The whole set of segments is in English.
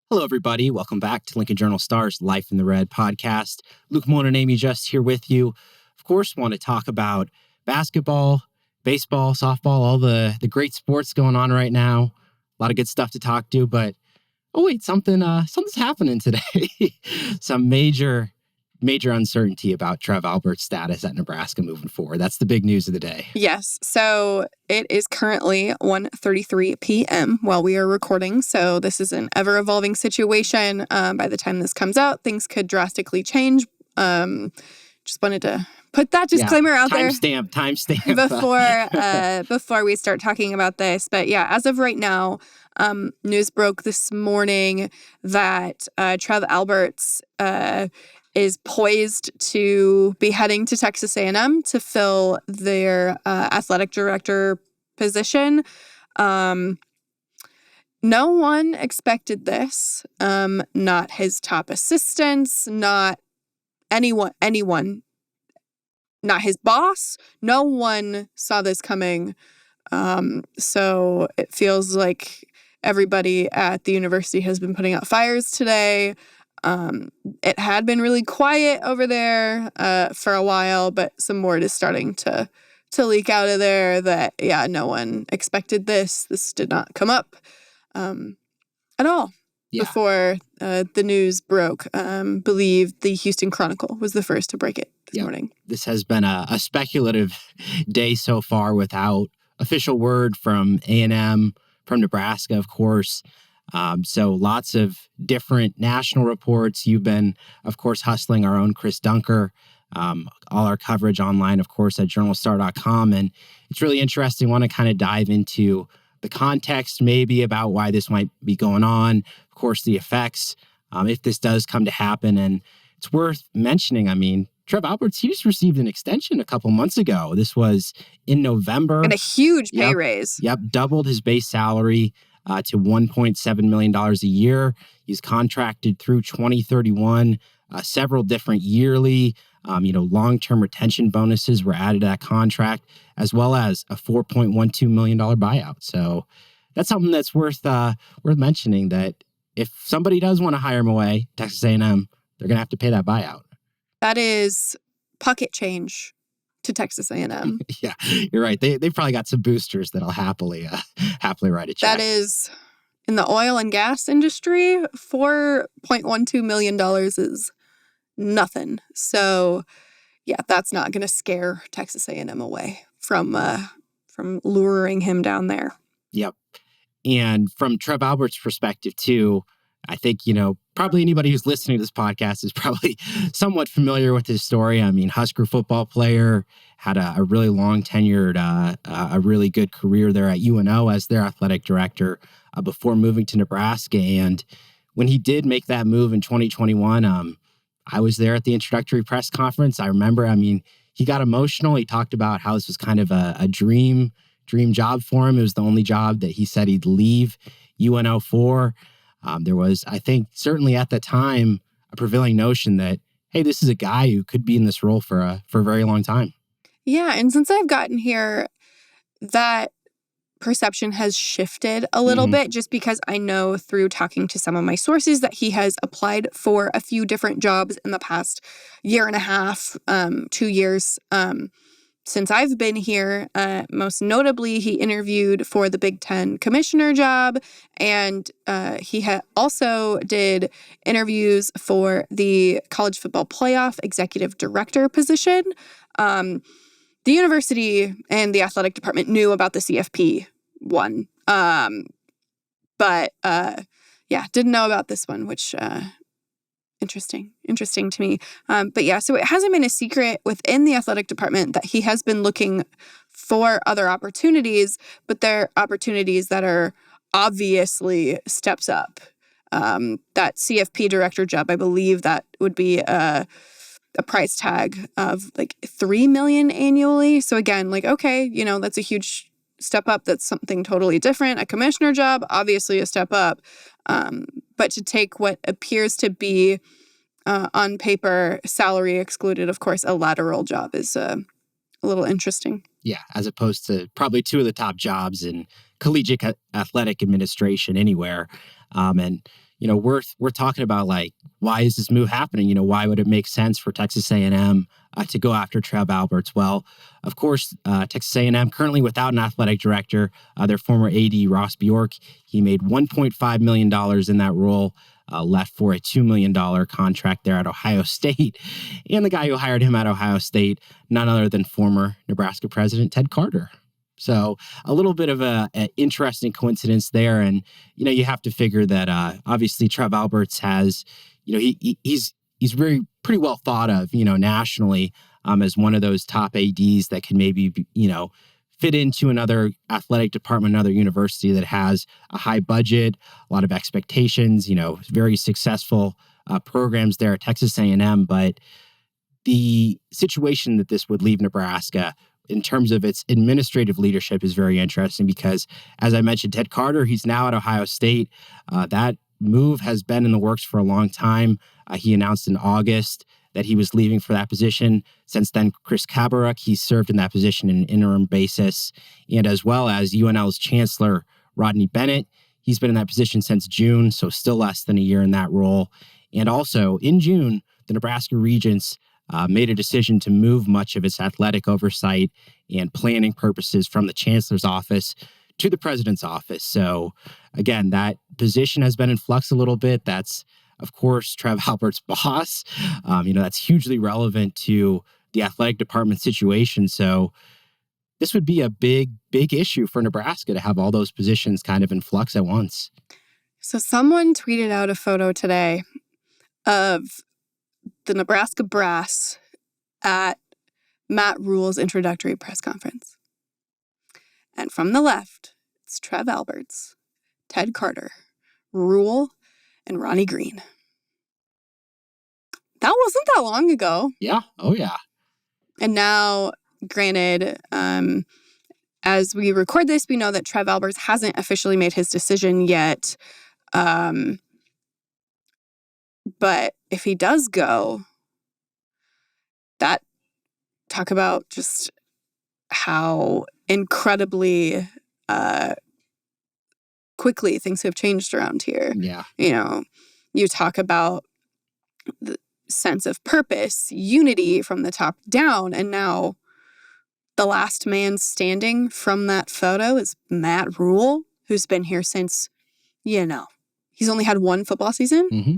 Hello, everybody. Welcome back to Lincoln Journal-Star's Life in the Red podcast. Luke, Mullin, and Amie just here with you. Of course, want to talk about basketball, baseball, softball, all the great sports going on right now. A lot of good stuff to talk to, but something's happening today. Some major uncertainty about Trev Alberts' status at Nebraska moving forward. That's the big news of the day. Yes. So it is currently 1:33 p.m. while we are recording. So this is an ever-evolving situation. By the time this comes out, things could drastically change. Just wanted to put that disclaimer out there. Timestamp. Before we start talking about this. But yeah, as of right now, news broke this morning that Trev Alberts is poised to be heading to Texas A&M to fill their athletic director position. No one expected this. Not his top assistants, not anyone, not his boss. No one saw this coming. So it feels like everybody at the university has been putting out fires today. It had been really quiet over there for a while, but some word is starting to leak out of there that, no one expected this. This did not come up at all before the news broke. Believe the Houston Chronicle was the first to break it this morning. This has been a speculative day so far without official word from A&M, from Nebraska, of course. So lots of different national reports. You've been, of course, hustling our own Chris Dunker, all our coverage online, of course, at journalstar.com. And it's really interesting. I want to kind of dive into the context maybe about why this might be going on. Of course, the effects, if this does come to happen. And it's worth mentioning, Trev Alberts, he just received an extension a couple months ago. This was in November. And a huge pay raise. Doubled his base salary to $1.7 million a year. He's contracted through 2031. Several different yearly, long-term retention bonuses were added to that contract, as well as a $4.12 million buyout. So that's something that's worth mentioning, that if somebody does want to hire him away, Texas A&M, they're going to have to pay that buyout. That is pocket change to Texas A&M. Yeah, you're right. They've probably got some boosters that'll happily write a check. That is, in the oil and gas industry, $4.12 million is nothing. So, that's not going to scare Texas A&M away from luring him down there. Yep. And from Trev Alberts' perspective, too, I think, probably anybody who's listening to this podcast is probably somewhat familiar with his story. Husker football player, had a really long tenured, a really good career there at UNO as their athletic director before moving to Nebraska. And when he did make that move in 2021, I was there at the introductory press conference. I remember, he got emotional. He talked about how this was kind of a dream job for him. It was the only job that he said he'd leave UNO for. There was, I think, certainly at the time, a prevailing notion that, hey, this is a guy who could be in this role for a very long time. Yeah, and since I've gotten here, that perception has shifted a little bit, just because I know through talking to some of my sources that he has applied for a few different jobs in the past year and a half, 2 years. Since I've been here, most notably, he interviewed for the Big Ten commissioner job, and he also did interviews for the college football playoff executive director position. The university and the athletic department knew about the CFP one, but didn't know about this one, which interesting to me. So it hasn't been a secret within the athletic department that he has been looking for other opportunities, but they're opportunities that are obviously steps up. That CFP director job, I believe that would be a price tag of like $3 million annually. So again, that's a huge step up. That's something totally different. A commissioner job, obviously a step up. But to take what appears to be on paper, salary excluded, of course, a lateral job is a little interesting. Yeah, as opposed to probably two of the top jobs in collegiate athletic administration anywhere. And we're talking about like, why is this move happening? Why would it make sense for Texas A&M to go after Trev Alberts? Well, of course, Texas A&M currently without an athletic director. Their former AD, Ross Bjork, he made $1.5 million in that role, left for a $2 million contract there at Ohio State. And the guy who hired him at Ohio State, none other than former Nebraska president Ted Carter. So a little bit of an interesting coincidence there. And, you have to figure that obviously Trev Alberts has, he's very pretty well thought of, nationally as one of those top ADs that can maybe, fit into another athletic department, another university that has a high budget, a lot of expectations, very successful programs there at Texas A&M. But the situation that this would leave Nebraska in terms of its administrative leadership is very interesting because, as I mentioned, Ted Carter, he's now at Ohio State. That move has been in the works for a long time. He announced in August that he was leaving for that position. Since then, Chris Kabaruk, he's served in that position in an interim basis. And as well as UNL's Chancellor, Rodney Bennett, he's been in that position since June, so still less than a year in that role. And also, in June, the Nebraska Regents made a decision to move much of its athletic oversight and planning purposes from the chancellor's office to the president's office. So again, that position has been in flux a little bit. That's, of course, Trev Alberts' boss. That's hugely relevant to the athletic department situation. So this would be a big, big issue for Nebraska to have all those positions kind of in flux at once. So someone tweeted out a photo today of the Nebraska brass at Matt Rule's introductory press conference. And from the left, it's Trev Alberts, Ted Carter, Rule, and Ronnie Green. That wasn't that long ago. Yeah. Oh, yeah. And now, granted, as we record this, we know that Trev Alberts hasn't officially made his decision yet. But if he does go, talk about just how incredibly quickly things have changed around here. Yeah. You talk about the sense of purpose, unity from the top down, and now the last man standing from that photo is Matt Rule, who's been here since, he's only had one football season. Mm-hmm.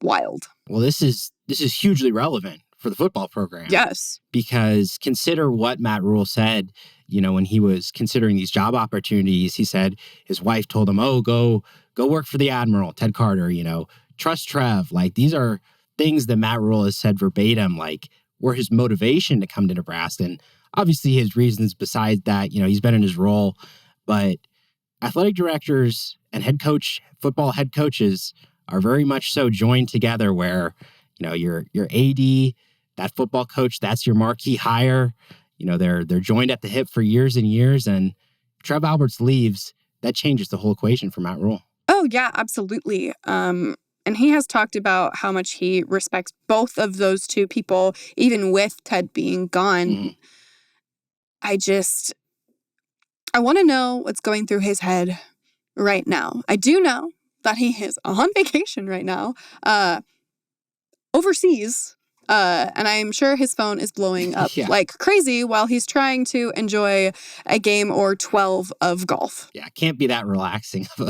Wild. Well, this is hugely relevant for the football program. Yes. Because consider what Matt Rule said, when he was considering these job opportunities. He said his wife told him, go work for the Admiral, Ted Carter, trust Trev. Like, these are things that Matt Rule has said verbatim, like, were his motivation to come to Nebraska. And obviously his reasons besides that, he's been in his role. But athletic directors and football head coaches are very much so joined together where, your AD, that football coach, that's your marquee hire. They're joined at the hip for years and years. And if Trev Alberts leaves, that changes the whole equation for Matt Rule. Oh, yeah, absolutely. And he has talked about how much he respects both of those two people, even with Ted being gone. Mm-hmm. I want to know what's going through his head right now. I do know that he is on vacation right now, overseas. And I'm sure his phone is blowing up like crazy while he's trying to enjoy a game or 12 of golf. Yeah, it can't be that relaxing of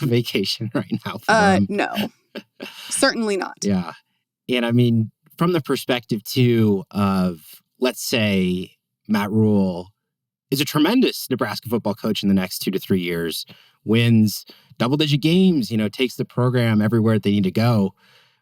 a vacation right now for him. No, certainly not. Yeah. And I mean, from the perspective, too, of, let's say, Matt Rule is a tremendous Nebraska football coach in the next 2 to 3 years, wins double-digit games, takes the program everywhere they need to go.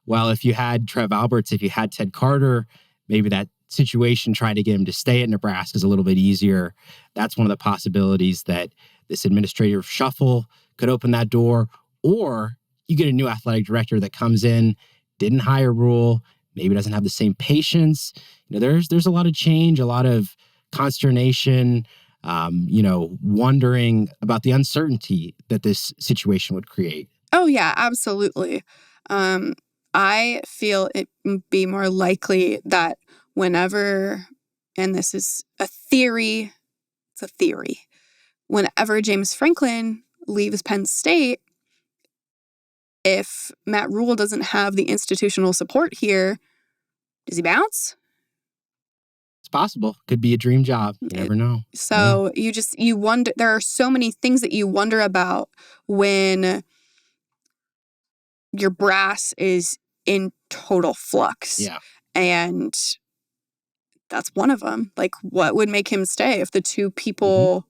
Well, if you had Trev Alberts, if you had Ted Carter, maybe that situation trying to get him to stay at Nebraska is a little bit easier. That's one of the possibilities that this administrative shuffle could open that door. Or you get a new athletic director that comes in, didn't hire Rule, maybe doesn't have the same patience. There's a lot of change, a lot of consternation, wondering about the uncertainty that this situation would create. Oh, yeah, absolutely. I feel it would be more likely that whenever, and this is a theory, whenever James Franklin leaves Penn State, if Matt Rule doesn't have the institutional support here, does he bounce? It's possible. Could be a dream job. You never know. So you wonder, there are so many things that you wonder about when your brass is in total flux. Yeah. And that's one of them. Like, what would make him stay if the two people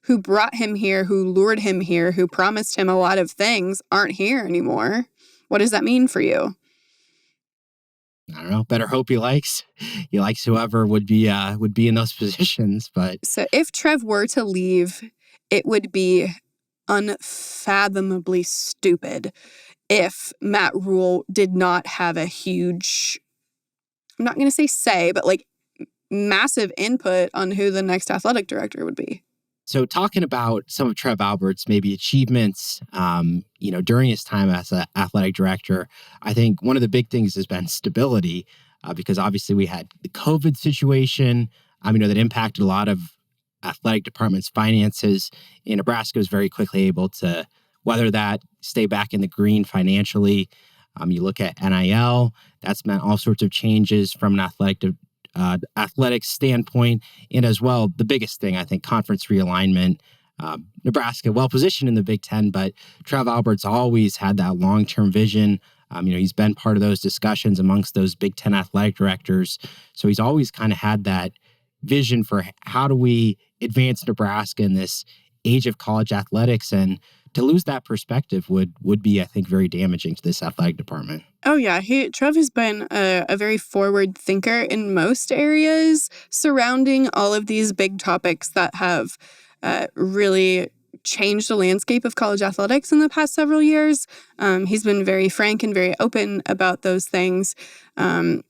who brought him here, who lured him here, who promised him a lot of things aren't here anymore? What does that mean for you? I don't know. Better hope he likes whoever would be in those positions. But so if Trev were to leave, it would be unfathomably stupid if Matt Rule did not have a huge, I'm not going to say, but like massive input on who the next athletic director would be. So talking about some of Trev Alberts' maybe achievements, during his time as an athletic director, I think one of the big things has been stability, because obviously we had the COVID situation, that impacted a lot of athletic departments' finances. And Nebraska was very quickly able to weather that, stay back in the green financially. You look at NIL, that's meant all sorts of changes from an athletic standpoint, and as well, the biggest thing, I think, conference realignment. Nebraska well-positioned in the Big Ten, but Trev Alberts always had that long-term vision. He's been part of those discussions amongst those Big Ten athletic directors. So he's always kind of had that vision for how do we advance Nebraska in this age of college athletics, and to lose that perspective would be, I think, very damaging to this athletic department. Oh, yeah. Trev has been a very forward thinker in most areas surrounding all of these big topics that have really changed the landscape of college athletics in the past several years. He's been very frank and very open about those things. And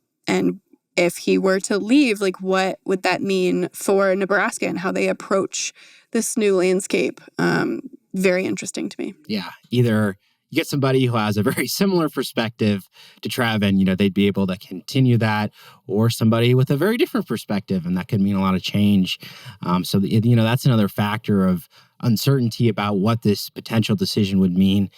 if he were to leave, like, what would that mean for Nebraska and how they approach this new landscape? Very interesting to me. Yeah, either you get somebody who has a very similar perspective to Trev, and they'd be able to continue that, or somebody with a very different perspective, and that could mean a lot of change. So that's another factor of uncertainty about what this potential decision would mean.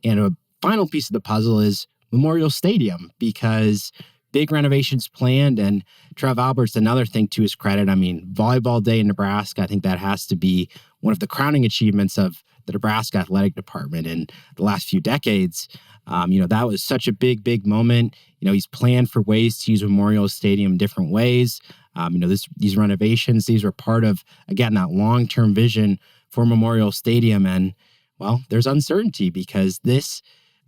And a final piece of the puzzle is Memorial Stadium, because big renovations planned, and Trev Alberts, another thing to his credit, volleyball day in Nebraska, I think that has to be one of the crowning achievements of the Nebraska athletic department in the last few decades. That was such a big moment. He's planned for ways to use Memorial Stadium in different ways. These renovations, these were part of, again, that long-term vision for Memorial Stadium. And, well, there's uncertainty because this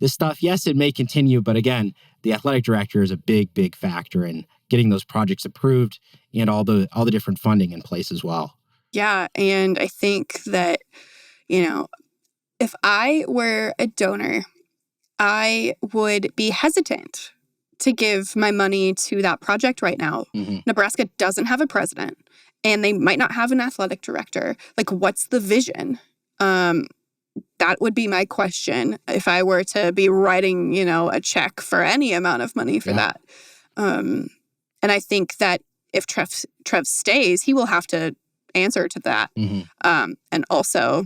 stuff, yes, it may continue, but again, the athletic director is a big factor in getting those projects approved and all the different funding in place as well. Yeah, and I think that, if I were a donor, I would be hesitant to give my money to that project right now. Mm-hmm. Nebraska doesn't have a president, and they might not have an athletic director. Like, what's the vision? That would be my question if I were to be writing, a check for any amount of money for that. And I think that if Trev stays, he will have to answer to that. Mm-hmm. And also,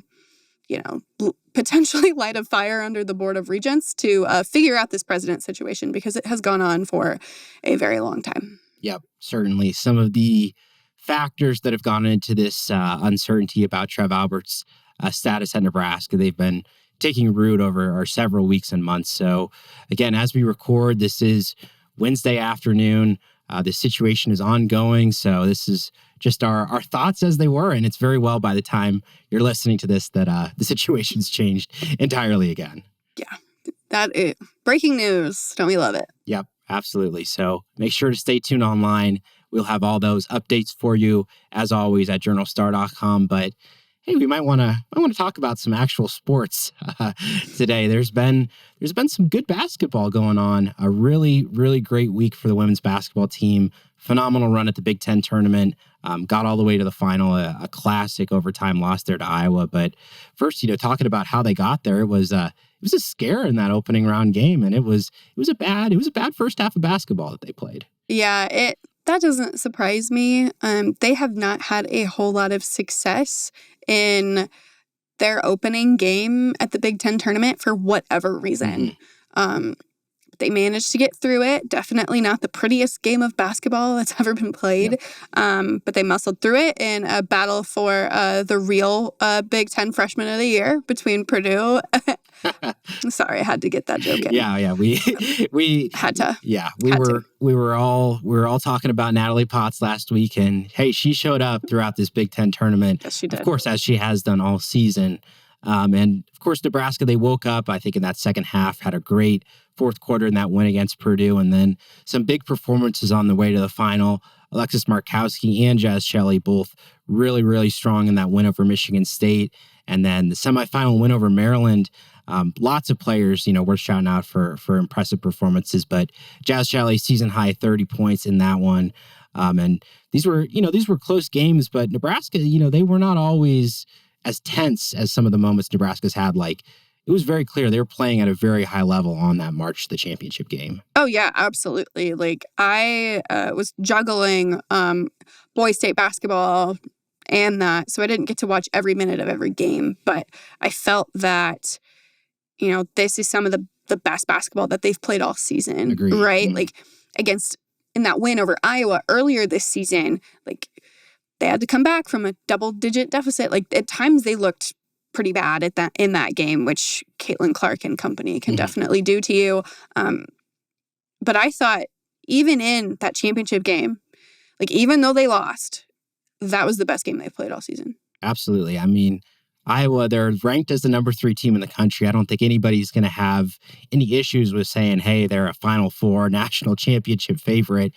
potentially light a fire under the Board of Regents to figure out this president situation, because it has gone on for a very long time. Yep, certainly. Some of the factors that have gone into this uncertainty about Trev Alberts' status at Nebraska, they've been taking root over several weeks and months. So again, as we record, this is Wednesday afternoon. The situation is ongoing. So this is just our thoughts as they were. And it's very well by the time you're listening to this that the situation's changed entirely again. Yeah, that is breaking news. Don't we love it? Yep, absolutely. So make sure to stay tuned online. We'll have all those updates for you, as always, at journalstar.com. But hey, we might want to talk about some actual sports today. There's been some good basketball going on. A really great week for the women's basketball team. Phenomenal run at the Big Ten tournament. Got all the way to the final. A classic overtime loss there to Iowa. But first, talking about how they got there, it was a scare in that opening round game, and it was a bad first half of basketball that they played. Yeah, that doesn't surprise me. They have not had a whole lot of success in their opening game at the Big Ten tournament for whatever reason. They managed to get through it. Definitely not the prettiest game of basketball that's ever been played. Yep. But they muscled through it in a battle for the real Big Ten Freshman of the Year between Purdue. Sorry, I had to get that joke in. Yeah. We had to. Yeah, we were all talking about Natalie Potts last week, and hey, she showed up throughout this Big Ten tournament. Yes, she did. Of course, as she has done all season. And of course, Nebraska, they woke up, I think, in that second half, had a great fourth quarter in that win against Purdue, and then some big performances on the way to the final. Alexis Markowski and Jazz Shelley both really, really strong in that win over Michigan State. And then the semifinal win over Maryland. Lots of players, worth shouting out for impressive performances, but Jazz Shelley season high 30 points in that one. And these were close games, but Nebraska, they were not always as tense as some of the moments Nebraska's had. Like, it was very clear they were playing at a very high level on that march to the championship game. Oh, yeah, absolutely. Like, I was juggling boys state basketball and that, so I didn't get to watch every minute of every game, but I felt that, this is some of the best basketball that they've played all season. Agreed. Right? Mm-hmm. Like, in that win over Iowa earlier this season, like, they had to come back from a double-digit deficit. Like, at times they looked pretty bad in that game, which Caitlin Clark and company can definitely do to you. But I thought, even in that championship game, like, even though they lost, that was the best game they've played all season. Absolutely. I mean, Iowa, they're ranked as the number 3 team in the country. I don't think anybody's going to have any issues with saying, hey, they're a Final Four national championship favorite.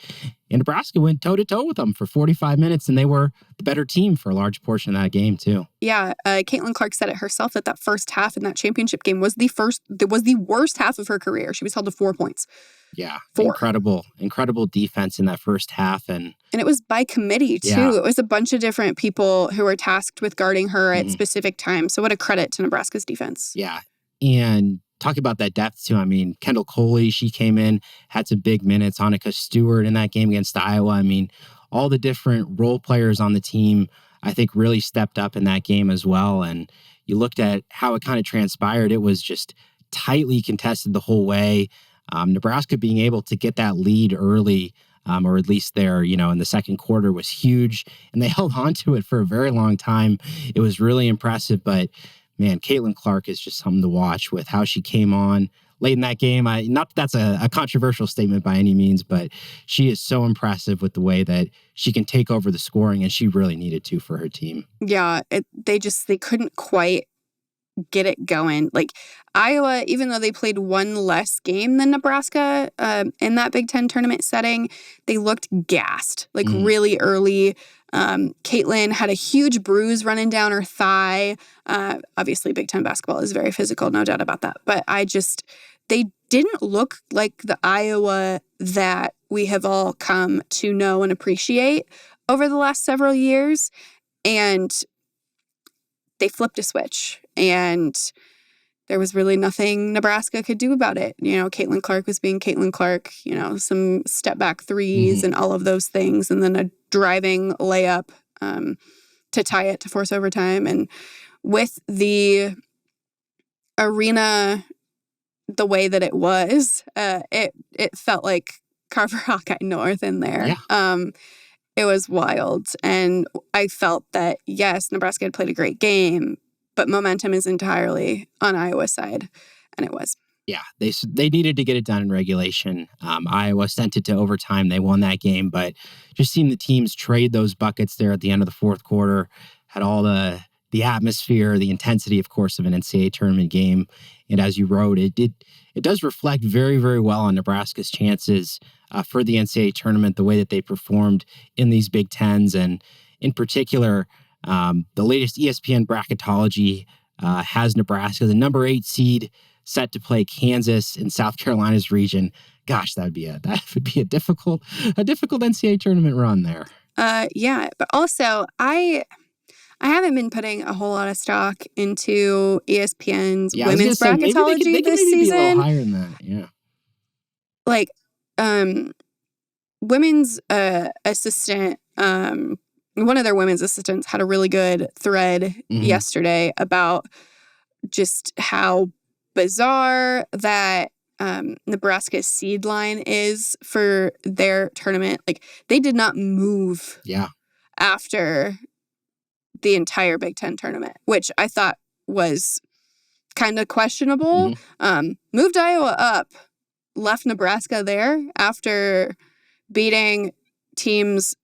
And Nebraska went toe-to-toe with them for 45 minutes, and they were the better team for a large portion of that game, too. Yeah, Caitlin Clark said it herself that first half in that championship game was the worst half of her career. She was held to 4 points. Yeah, 4. Incredible defense in that first half. And it was by committee, too. Yeah. It was a bunch of different people who were tasked with guarding her at specific times. So what a credit to Nebraska's defense. Yeah, and talk about that depth, too. I mean, Kendall Coley, she came in, had some big minutes. Annika Stewart in that game against Iowa. I mean, all the different role players on the team, I think, really stepped up in that game as well. And you looked at how it kind of transpired. It was just tightly contested the whole way. Nebraska being able to get that lead early, or at least there, in the second quarter, was huge. And they held on to it for a very long time. It was really impressive. But, man, Caitlin Clark is just something to watch with how she came on late in that game. Not that that's a controversial statement by any means, but she is so impressive with the way that she can take over the scoring, and she really needed to for her team. Yeah, they couldn't quite get it going. Like, Iowa, even though they played one less game than Nebraska in that Big Ten tournament setting, they looked gassed, like really early. Caitlin had a huge bruise running down her thigh. Obviously, Big Ten basketball is very physical, no doubt about that. But they didn't look like the Iowa that we have all come to know and appreciate over the last several years. And they flipped a switch, and there was really nothing Nebraska could do about it. Caitlin Clark was being Caitlin Clark, some step back threes and all of those things, and then a driving layup to tie it to force overtime. And with the arena the way that it was, it felt like Carver Hawkeye North in there. Yeah. It was wild. And I felt that, yes, Nebraska had played a great game, but momentum is entirely on Iowa's side. And it was. Yeah, they needed to get it done in regulation. Iowa sent it to overtime. They won that game, but just seeing the teams trade those buckets there at the end of the fourth quarter had all the atmosphere, the intensity, of course, of an NCAA tournament game. And as you wrote, it does reflect very, very well on Nebraska's chances for the NCAA tournament, the way that they performed in these Big Tens. And in particular, the latest ESPN bracketology has Nebraska, the number 8 seed, set to play Kansas in South Carolina's region. Gosh, that would be a difficult NCAA tournament run there. Yeah, but also I haven't been putting a whole lot of stock into ESPN's women's bracketology this season. Be a little higher than that, yeah. Like, women's assistant one of their women's assistants had a really good thread yesterday about just how bizarre that Nebraska's seed line is for their tournament. Like, they did not move after the entire Big Ten tournament, which I thought was kind of questionable. Moved Iowa up, left Nebraska there after beating teams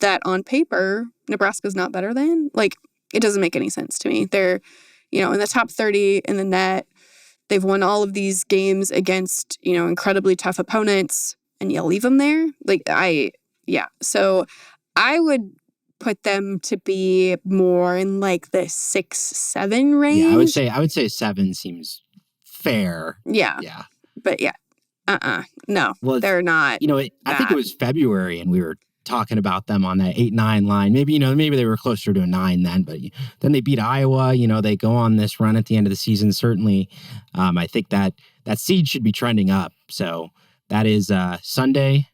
that on paper Nebraska's not better than. Like, it doesn't make any sense to me. They're, in the top 30 in the net. They've won all of these games against, incredibly tough opponents, and you leave them there? So I would put them to be more in like the 6-7 range. Yeah, I would say 7 seems fair. Yeah. But no, well, they're not. I think it was February, and we were talking about them on that 8-9 line. Maybe they were closer to a 9 then, but then they beat Iowa. They go on this run at the end of the season. Certainly, I think that seed should be trending up. So that is Sunday.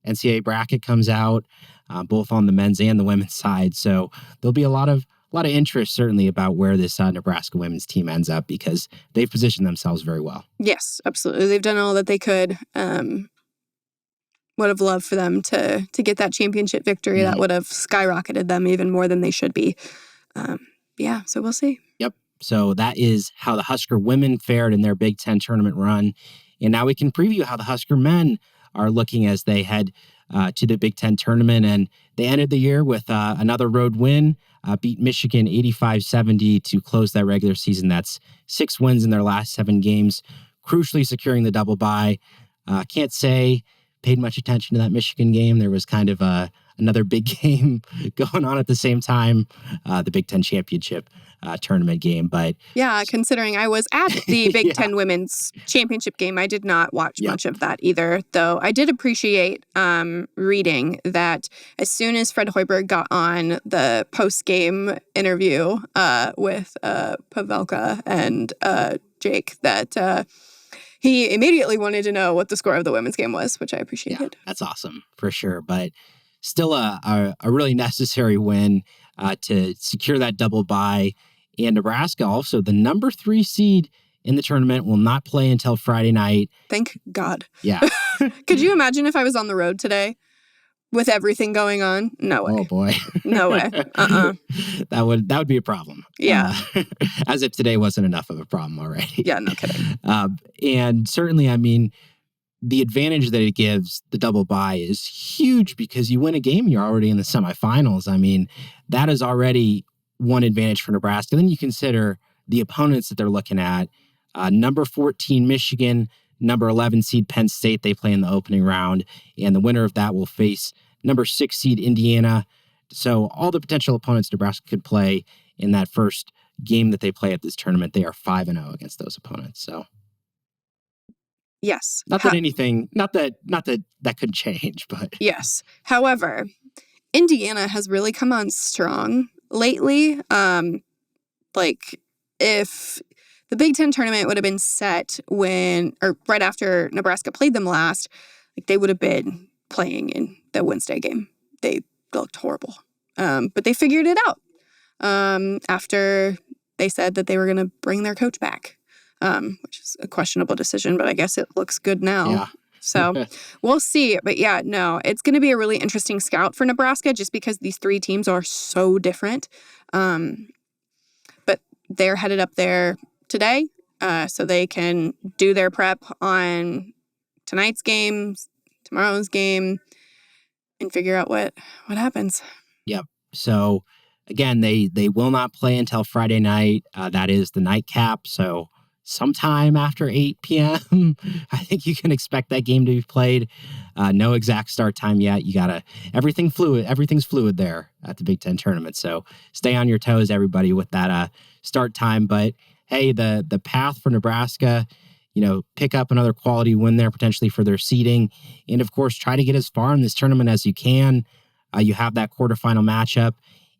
NCAA bracket comes out, both on the men's and the women's side. So there'll be a lot of interest, certainly, about where this Nebraska women's team ends up, because they've positioned themselves very well. Yes, absolutely. They've done all that they could. Would have loved for them to get that championship victory. That would have skyrocketed them even more than they should be. So we'll see. Yep. So that is how the Husker women fared in their Big Ten tournament run. And now we can preview how the Husker men are looking as they head to the Big Ten tournament. And they ended the year with another road win, beat Michigan 85-70 to close that regular season. That's 6 wins in their last 7 games, crucially securing the double bye. Can't say paid much attention to that Michigan game. There was kind of another big game going on at the same time, the Big Ten championship tournament game. But yeah, considering I was at the Big Ten women's championship game, I did not watch much of that either, though I did appreciate reading that as soon as Fred Hoiberg got on the post-game interview with Pavelka and Jake, that he immediately wanted to know what the score of the women's game was, which I appreciated. Yeah, that's awesome, for sure. But still a really necessary win to secure that double bye. And Nebraska, also the number 3 seed in the tournament, will not play until Friday night. Thank God. Yeah. Could you imagine if I was on the road today with everything going on? No way. Oh, boy. No way. That would be a problem. Yeah. As if today wasn't enough of a problem already. Yeah, no kidding. And certainly, the advantage that it gives the double bye is huge, because you win a game, you're already in the semifinals. That is already one advantage for Nebraska. Then you consider the opponents that they're looking at. Number 14, Michigan, number 11 seed Penn State, they play in the opening round, and the winner of that will face number 6 seed Indiana. So all the potential opponents Nebraska could play in that first game that they play at this tournament, they are 5-0 against those opponents. So yes. Not that could change, but yes. However, Indiana has really come on strong lately. If the Big Ten tournament would have been set right after Nebraska played them last, they would have been playing in the Wednesday game. They looked horrible. But they figured it out after they said that they were going to bring their coach back, which is a questionable decision, but I guess it looks good now. Yeah. So we'll see. But yeah, no, it's going to be a really interesting scout for Nebraska, just because these 3 teams are so different. But they're headed up there today, so they can do their prep on tonight's games, tomorrow's game, and figure out what happens. Yep. So again, they will not play until Friday night. That is the nightcap. So sometime after 8 p.m., I think you can expect that game to be played. No exact start time yet. Everything's fluid there at the Big Ten tournament. So stay on your toes, everybody, with that start time. But hey, the path for Nebraska, pick up another quality win there potentially for their seeding. And of course, try to get as far in this tournament as you can. You have that quarterfinal matchup,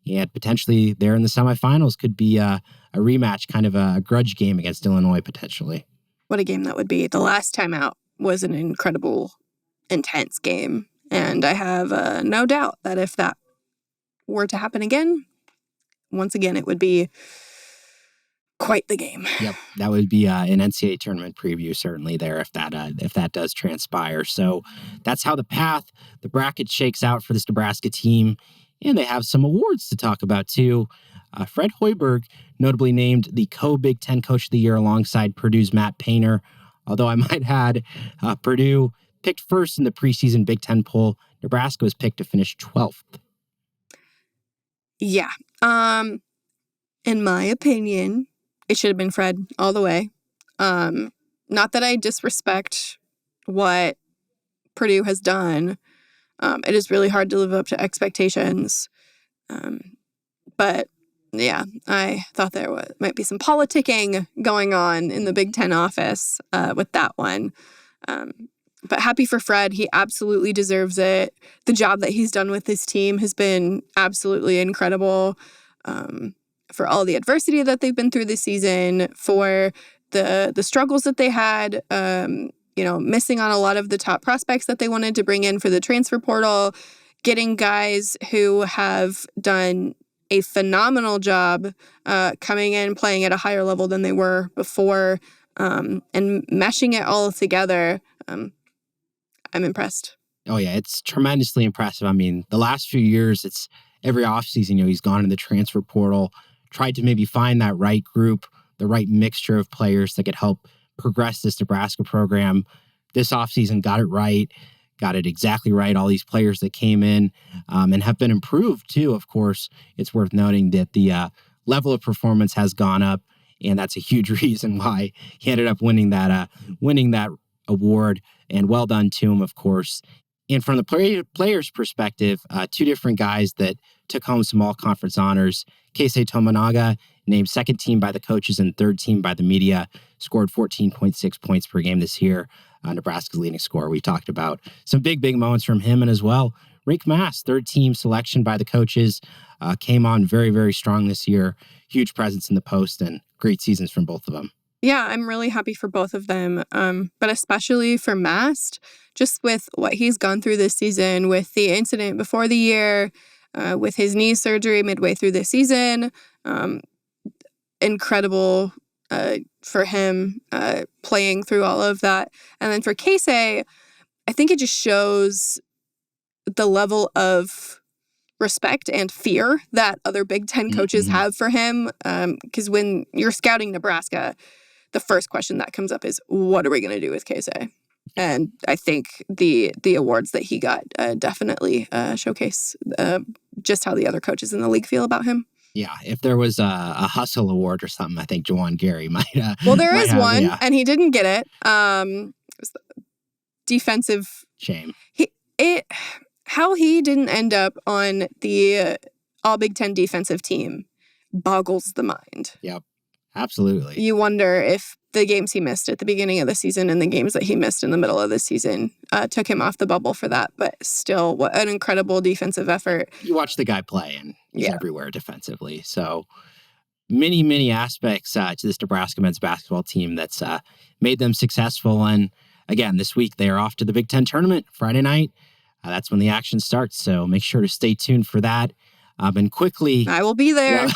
and potentially there in the semifinals could be a rematch, kind of a grudge game against Illinois potentially. What a game that would be. The last time out was an incredible, intense game. And I have no doubt that if that were to happen again, once again, it would be quite the game. Yep, that would be an NCAA tournament preview certainly there if that does transpire. So that's how the bracket shakes out for this Nebraska team, and they have some awards to talk about too. Fred Hoiberg, notably named the co-Big Ten Coach of the Year alongside Purdue's Matt Painter. Although I might add, Purdue picked first in the preseason Big Ten poll. Nebraska was picked to finish 12th. Yeah. In my opinion, it should have been Fred all the way. Not that I disrespect what Purdue has done. It is really hard to live up to expectations. But yeah, I thought there might be some politicking going on in the Big Ten office with that one. But happy for Fred. He absolutely deserves it. The job that he's done with this team has been absolutely incredible. For all the adversity that they've been through this season, for the struggles that they had, missing on a lot of the top prospects that they wanted to bring in for the transfer portal, getting guys who have done a phenomenal job coming in, playing at a higher level than they were before, and meshing it all together. I'm impressed. Oh, yeah, it's tremendously impressive. I mean, the last few years, it's every offseason, he's gone in the transfer portal, tried to maybe find that right group, the right mixture of players that could help progress this Nebraska program. This offseason got it right, got it exactly right. All these players that came in and have been improved too, of course. It's worth noting that the level of performance has gone up, and that's a huge reason why he ended up winning that award. And well done to him, of course. And from the players' perspective, two different guys that took home some all-conference honors. Keisei Tominaga, named second team by the coaches and third team by the media, scored 14.6 points per game this year. Nebraska's leading scorer. We talked about some big moments from him, and as well, Rick Mass, third team selection by the coaches, came on very, very strong this year. Huge presence in the post and great seasons from both of them. Yeah, I'm really happy for both of them, but especially for Mast, just with what he's gone through this season, with the incident before the year, with his knee surgery midway through the season. Incredible for him playing through all of that. And then for Keisei, I think it just shows the level of respect and fear that other Big Ten coaches have for him. Because when you're scouting Nebraska, the first question that comes up is, what are we going to do with Keisei? And I think the awards that he got definitely showcase just how the other coaches in the league feel about him. Yeah, if there was a hustle award or something, I think Juwan Gary might. Well, there is one, and he didn't get it. It was defensive shame. How he didn't end up on the All Big Ten defensive team boggles the mind. Yep, absolutely. You wonder if the games he missed at the beginning of the season and the games that he missed in the middle of the season took him off the bubble for that. But still, what an incredible defensive effort. You watch the guy play, and he's everywhere defensively. So many aspects to this Nebraska men's basketball team that's made them successful. And again, this week they are off to the Big Ten tournament Friday night. That's when the action starts. So make sure to stay tuned for that. And quickly, I will be there.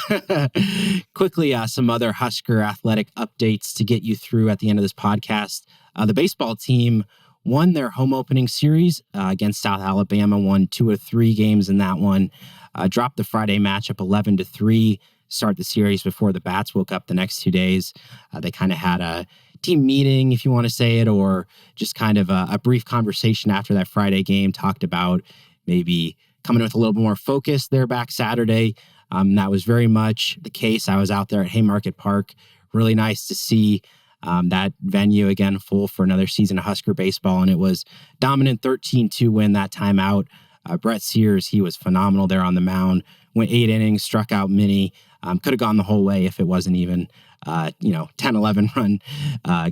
Quickly, some other Husker athletic updates to get you through at the end of this podcast. The baseball team won their home opening series against South Alabama, won 2 of 3 games in that one, dropped the Friday matchup 11-3, start the series before the bats woke up the next 2 days. They kind of had a team meeting, if you want to say it, or just kind of a brief conversation after that Friday game, talked about maybe coming with a little more focus there back Saturday. That was very much the case. I was out there at Haymarket Park. Really nice to see that venue again full for another season of Husker baseball. And it was dominant 13-2 win that time out. Brett Sears, he was phenomenal there on the mound. Went 8 innings, struck out many. Could have gone the whole way if it wasn't even 10-11 run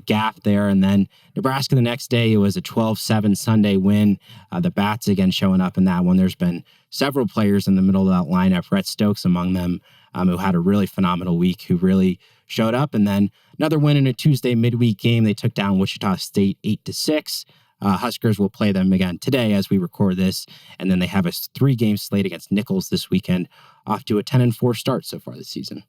gap there. And then Nebraska the next day, it was a 12-7 Sunday win. The bats again showing up in that one. There's been several players in the middle of that lineup, Rhett Stokes among them, who had a really phenomenal week, who really showed up. And then another win in a Tuesday midweek game. They took down Wichita State 8-6. Huskers will play them again today as we record this, and then they have a 3-game slate against Nichols this weekend, off to a 10-4 start so far this season.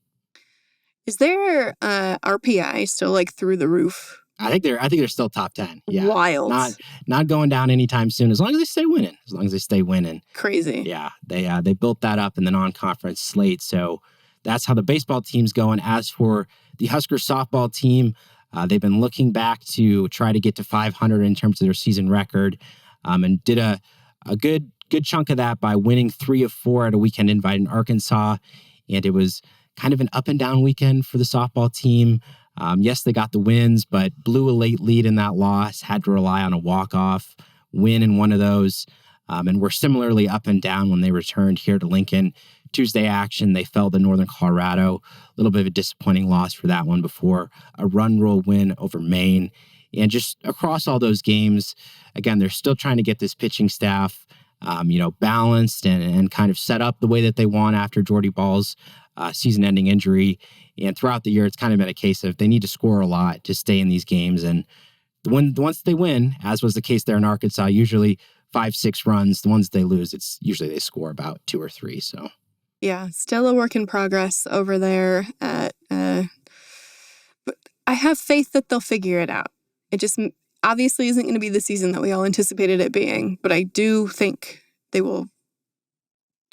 Is their RPI still like through the roof? I think they're still top 10. Yeah. Wild. Not going down anytime soon, as long as they stay winning. Crazy. Yeah. They built that up in the non-conference slate. So that's how the baseball team's going. As for the Husker softball team, they've been looking back to try to get to 500 in terms of their season record, and did a good chunk of that by winning 3 of 4 at a weekend invite in Arkansas. And it was kind of an up and down weekend for the softball team. Yes, they got the wins, but blew a late lead in that loss, had to rely on a walk-off win in one of those, and were similarly up and down when they returned here to Lincoln. Tuesday action, they fell to Northern Colorado. A little bit of a disappointing loss for that one before a run rule win over Maine. And just across all those games, again, they're still trying to get this pitching staff, balanced and kind of set up the way that they want after Jordy Ball's season-ending injury. And throughout the year, it's kind of been a case of they need to score a lot to stay in these games. And once they win, as was the case there in Arkansas, usually 5-6 runs. The ones they lose, it's usually they score about 2 or 3. So yeah, still a work in progress over there. But I have faith that they'll figure it out. It just obviously isn't going to be the season that we all anticipated it being, but I do think they will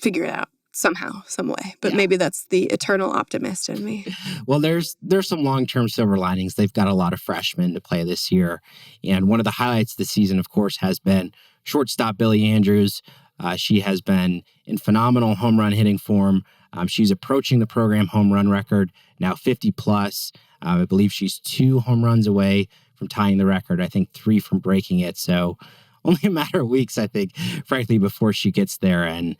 figure it out somehow, some way. But maybe that's the eternal optimist in me. Well, there's some long-term silver linings. They've got a lot of freshmen to play this year. And one of the highlights this season, of course, has been shortstop Billie Andrews. She has been in phenomenal home run hitting form. She's approaching the program home run record, now 50 plus. I believe she's 2 home runs away from tying the record. I think 3 from breaking it. So only a matter of weeks, I think, frankly, before she gets there. And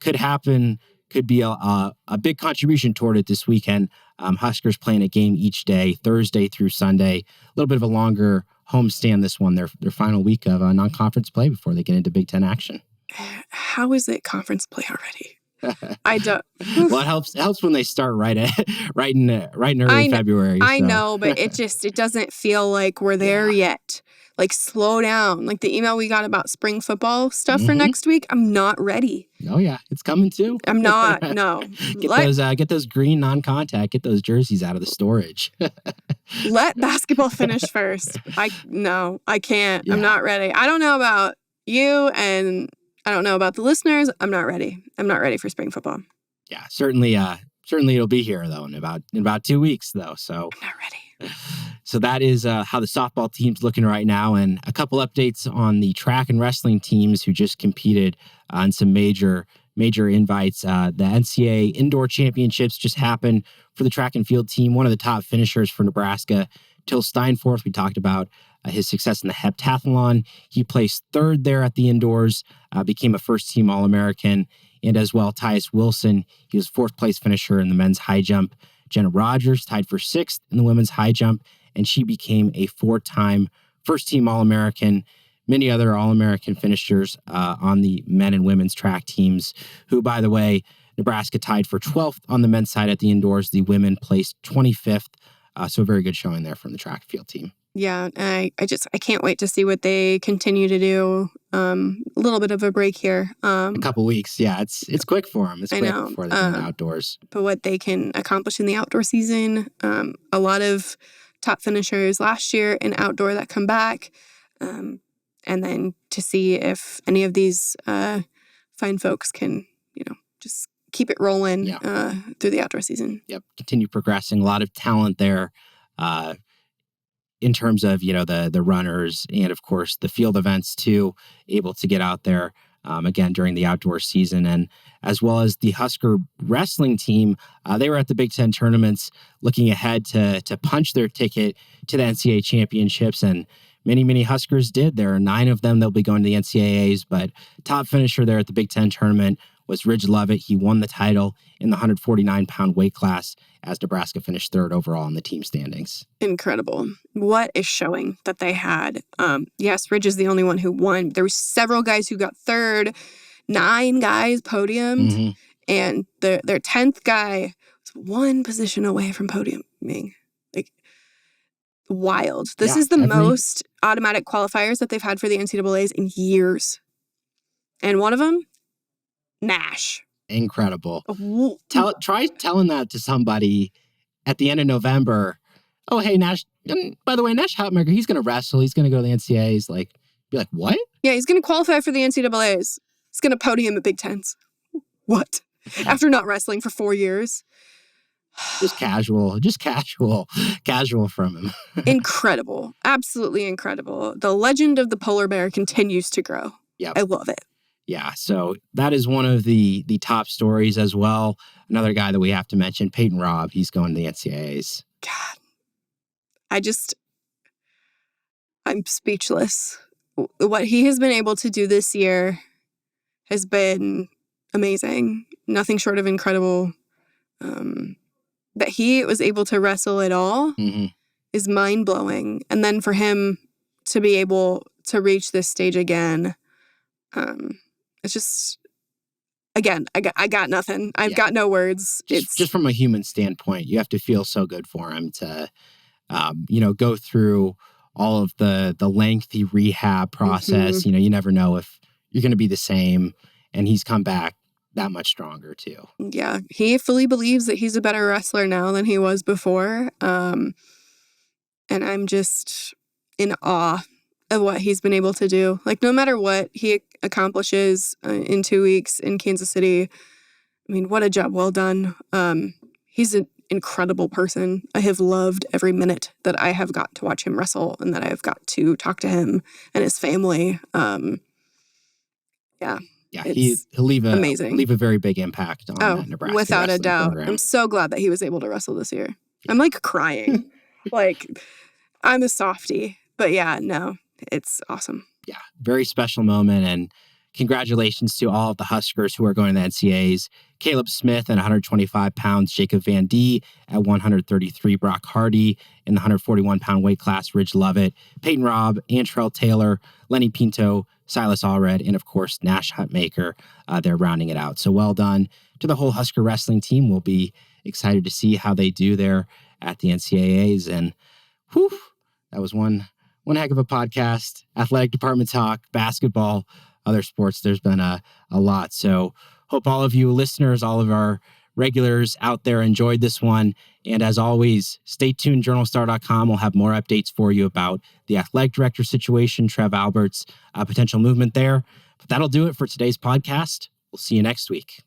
could happen, could be a big contribution toward it this weekend. Huskers playing a game each day, Thursday through Sunday. A little bit of a longer homestand this one, their final week of non-conference play before they get into Big Ten action. How is it conference play already? I don't. Well, it helps when they start right in early February. I know, but it doesn't feel like we're there yet. Like, slow down. Like the email we got about spring football stuff for next week, I'm not ready. Oh yeah, it's coming too. I'm not. No. Get those green non-contact. Get those jerseys out of the storage. Let basketball finish first. I can't. Yeah. I'm not ready. I don't know about you, and I don't know about the listeners. I'm not ready. I'm not ready for spring football. Yeah, certainly it'll be here though in about 2 weeks though. So I'm not ready. So that is how the softball team's looking right now, and a couple updates on the track and wrestling teams who just competed on some major invites. The NCAA indoor championships just happened for the track and field team. One of the top finishers for Nebraska, Till Steinforth. We talked about his success in the heptathlon. He placed 3rd there at the indoors, became a first-team All-American, and as well, Tyus Wilson. He was 4th place finisher in the men's high jump. Jenna Rogers tied for 6th in the women's high jump, and she became a 4-time first-team All-American. Many other All-American finishers on the men and women's track teams, who, by the way, Nebraska tied for 12th on the men's side at the indoors. The women placed 25th, so a very good showing there from the track and field team. Yeah, I can't wait to see what they continue to do. A little bit of a break here. A couple weeks, yeah. It's quick for them. It's quick before they get outdoors. But what they can accomplish in the outdoor season, a lot of top finishers last year in outdoor that come back, and then to see if any of these fine folks can, just keep it rolling through the outdoor season. Yep, continue progressing. A lot of talent there. In terms of, the runners and, of course, the field events, too, able to get out there, again, during the outdoor season. And as well as the Husker wrestling team, they were at the Big Ten tournaments looking ahead to punch their ticket to the NCAA championships. And many, many Huskers did. There are 9 of them that'll be going to the NCAAs. But top finisher there at the Big Ten tournament was Ridge Lovett. He won the title in the 149-pound weight class as Nebraska finished 3rd overall in the team standings. Incredible. What a showing that they had. Yes, Ridge is the only one who won. There were several guys who got 3rd, 9 guys podiumed, and their 10th guy was 1 position away from podiuming. Like, wild. This Yeah, is the most automatic qualifiers that they've had for the NCAAs in years. And one of them, Nash. Incredible. Try telling that to somebody at the end of November. Oh, hey, Nash. And by the way, Nash Hotmaker, he's going to wrestle. He's going to go to the NCAAs. Like, be like, what? Yeah, he's going to qualify for the NCAAs. He's going to podium at Big Tens. What? After not wrestling for 4 years. Just casual from him. Incredible. Absolutely incredible. The legend of the polar bear continues to grow. Yeah, I love it. Yeah, so that is one of the top stories as well. Another guy that we have to mention, Peyton Robb. He's going to the NCAAs. God. I'm speechless. What he has been able to do this year has been amazing. Nothing short of incredible. That he was able to wrestle at all is mind-blowing. And then for him to be able to reach this stage again, it's just, again, I got nothing. I've got no words. Just from a human standpoint, you have to feel so good for him to, go through all of the lengthy rehab process. You never know if you're going to be the same. And he's come back that much stronger too. Yeah, he fully believes that he's a better wrestler now than he was before. And I'm just in awe of what he's been able to do. Like, no matter what he accomplishes in 2 weeks in Kansas City, I mean, what a job well done. He's an incredible person. I have loved every minute that I have got to watch him wrestle and that I have got to talk to him and his family. Yeah, he'll leave a very big impact on that Nebraska without a doubt. program. I'm so glad that he was able to wrestle this year. I'm like crying. Like, I'm a softie. But yeah, no, it's awesome. Yeah, very special moment. And congratulations to all of the Huskers who are going to the NCAAs. Caleb Smith at 125 pounds, Jacob Van D at 133, Brock Hardy in the 141-pound weight class, Ridge Lovett, Peyton Robb, Antrell Taylor, Lenny Pinto, Silas Allred, and of course, Nash Hutmaker. They're rounding it out. So well done to the whole Husker wrestling team. We'll be excited to see how they do there at the NCAAs. And that was one heck of a podcast. Athletic department talk, basketball, other sports. There's been a lot. So hope all of you listeners, all of our regulars out there enjoyed this one. And as always, stay tuned. Journalstar.com will have more updates for you about the athletic director situation, Trev Alberts, potential movement there. But that'll do it for today's podcast. We'll see you next week.